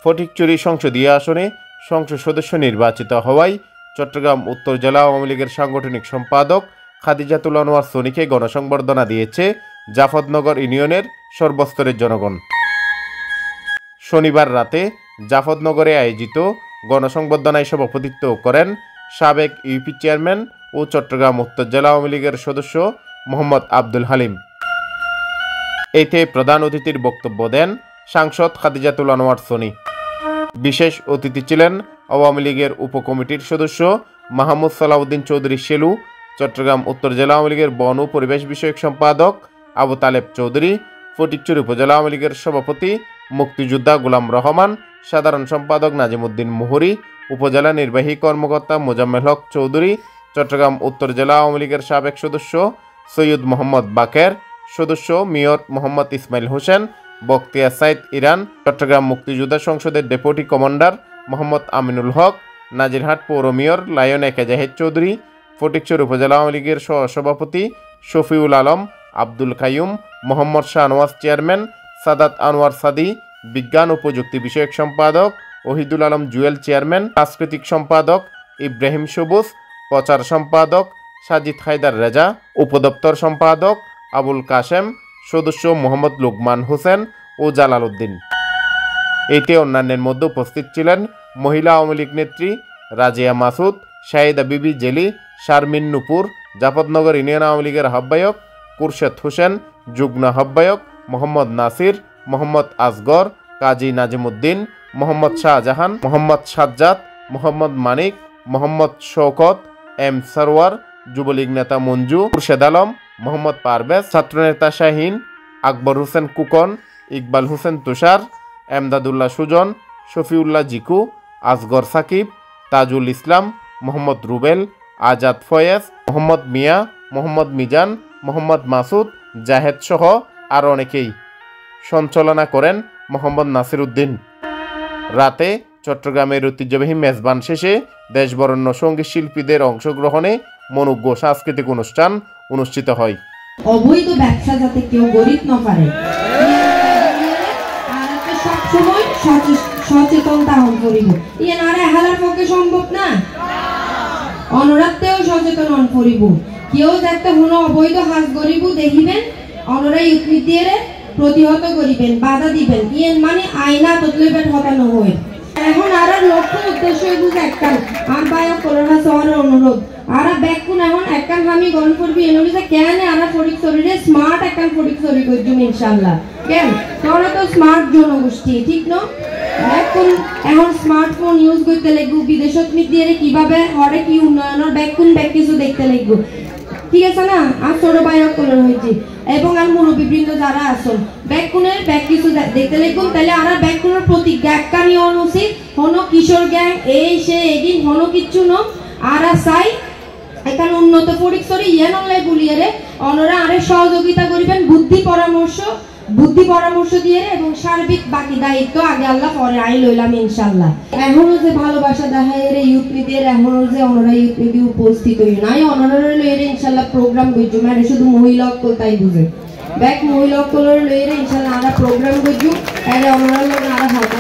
ফটিকছড়ি সংসদীয় আসনে সংসদ সদস্য নির্বাচিত হওয়ায় চট্টগ্রাম উত্তর জেলা আওয়ামী লীগের সাংগঠনিক সম্পাদক খাদিজাতুল আনোয়ার সনিকে গণসংবর্ধনা দিয়েছে জাফরনগর ইউনিয়নের সর্বস্তরের জনগণ। শনিবার রাতে জাফরনগরে আয়োজিত গণসংবর্ধনায় সভাপতিত্ব করেন সাবেক ইউপি চেয়ারম্যান ও চট্টগ্রাম উত্তর জেলা আওয়ামী লীগের সদস্য মোহাম্মদ আব্দুল হালিম। এতে প্রধান অতিথির বক্তব্য দেন সাংসদ খাদিজাতুল আনোয়ার সনি। বিশেষ অতিথি ছিলেন আওয়ামী লীগের উপকমিটির সদস্য মাহমুদ সালাউদ্দিন চৌধুরী শেলু, চট্টগ্রাম উত্তর জেলা আওয়ামী লীগের বন ও পরিবেশ বিষয়ক সম্পাদক আবু তালেব চৌধুরী, ফটিকছড়ি উপজেলা আওয়ামী লীগের সভাপতি মুক্তিযোদ্ধা গোলাম রহমান, সাধারণ সম্পাদক নাজিমুদ্দিন মুহুরী, উপজেলা নির্বাহী কর্মকর্তা মোজাম্মেল হক চৌধুরী, চট্টগ্রাম উত্তর জেলা আওয়ামী লীগের সাবেক সদস্য সৈয়দ মোহাম্মদ বাকের, সদস্য মেয়র মোহাম্মদ ইসমাইল হোসেন, বখতিয়ার সাইদ ইরান, চট্টগ্রাম মুক্তিযোদ্ধা সংসদের ডেপুটি কমান্ডার মোহাম্মদ আমিনুল হক, নাজিরহাট পৌর মেয়র লায়ন একে জাহিদ চৌধুরী, ফটিকছড়ি উপজেলা আওয়ামী লীগের সহসভাপতি শফিউল আলম, আব্দুল কাইয়ুম, মোহাম্মদ শাহনওয়াজ চেয়ারম্যান, সাদাত আনোয়ার সাদি, বিজ্ঞান ও প্রযুক্তি বিষয়ক সম্পাদক ওহিদুল আলম জুয়েল চেয়ারম্যান, সাংস্কৃতিক সম্পাদক ইব্রাহিম সবুজ, প্রচার সম্পাদক সাজিদ হায়দার রেজা, উপদপ্তর সম্পাদক আবুল কাশেম, সদস্য মোহাম্মদ লুকমান হোসেন ও জালাল উদ্দিন। এতে অন্যান্যের মধ্যে উপস্থিত ছিলেন মহিলা আওয়ামী লীগ নেত্রী রাজিয়া মাসুদ, শাহিদা বিবি জেলি, শারমিন নুপুর, জাফরনগর ইউনিয়ন আওয়ামী লীগের আহ্বায়ক কুরশেদ হোসেন, যুগ্ম আহ্বায়ক মোহাম্মদ নাসির, মোহাম্মদ আসগর, কাজী নাজিমুদ্দিন, মোহাম্মদ শাহজাহান, মোহাম্মদ সাজ্জাদ, মোহাম্মদ মানিক, মোহাম্মদ শওকত, এম সরওয়ার, যুবলীগ নেতা মঞ্জু, খুরশেদ আলম, মোহাম্মদ পারভেজ, ছাত্রনেতা শাহিন, আকবর হোসেন কুকন, ইকবাল হোসেন তুষার, এমদাদুল্লাহ সুজন, শফিউল্লাহ জিকু, আসগর সাকিব, তাজুল ইসলাম, মোহাম্মদ রুবেল, আজাদ ফয়েজ, মোহাম্মদ মিয়া, মোহাম্মদ মিজান, মোহাম্মদ মাসুদ, জাহেদ সহ আরও অনেকেই। সঞ্চালনা করেন মোহাম্মদ নাসির উদ্দিন। রাতে চট্টগ্রামের ঐতিহ্যবাহী মেজবান শেষে দেশবরেণ্য সঙ্গীত শিল্পীদের অংশগ্রহণে মনোজ্ঞ সাংস্কৃতিক অনুষ্ঠান অনুষ্ঠিত হয়। অবৈধ ব্যবসা যাতে কেউ গরিব না পারে সবসময় সচেতন তাহন করিব। ইয়ে নারে হালার পক্ষে সম্ভব না, অনরাতেও সচেতন হন করিব। কেউ যাতে হলো অবৈধ হাজ গরিব দেখিবেন, অনরা ইউক্তি দিয়ে প্রতিহত করিবেন, বাধা দিবেন। ইয়ে মানে আইনা ততলেবেন হতানো হয়ে। এখন আর লক্ষ্য উদ্দেশ্য বুঝে একখান আর বায়ক করোনা শহরের অনুরোধ আর ব্যাকুন এখন একখান আমি গণ করবি এনে কেন আর ফটিকছড়িরে স্মার্ট একখান ফটিকছড়ি করছুম ইনশাল্লাহ। কেন তোরা তো স্মার্ট জনগোষ্ঠী, ঠিক ন? ব্যাকুন এখন স্মার্টফোন ইউজ করতে লাগবো, বিদেশত দিয়ে কিভাবে হরে কি উন্নয়নের ব্যাকুন ব্যাক কিছু দেখতে লাগবো, ঠিক আছে না? আর ছোট বায়ক করোনা হয়েছে এবং আর মুরব্বীবৃন্দ যারা আসল ব্যাকুনের ব্যাক কিছু দেখতে লাগবো। তাহলে আর ব্যাকুনের প্রতিজ্ঞা একখানি অনুচিত হনো কিশোর গ্যাং এই সে এদিন হনো কিচ্ছু ন আর চাই এখানে উন্নত ফটিকছড়ি ইয়ে নলে বলিয়ে অনরা আরে সহযোগিতা করিবেন বুদ্ধি পরামর্শ দিয়ে এবং সার্বিক বাকি দায়িত্ব আগে আল্লাহ পরে আই লইলাম ইনশাল্লাহ। এখনো যে ভালোবাসা দেখায় এর ইউথ নীতির এখনো যে অনরা ইউথ নীতি উপস্থিত হই নাই অনরা লইরে ইনশাল্লাহ প্রোগ্রাম করছো মানে শুধু মহিলা অকল তাই বুঝে ব্যাক মহিলা অকলের লইরে ইনশাল্লাহ আমরা প্রোগ্রাম করছো এর অনরা লোক আরা হাত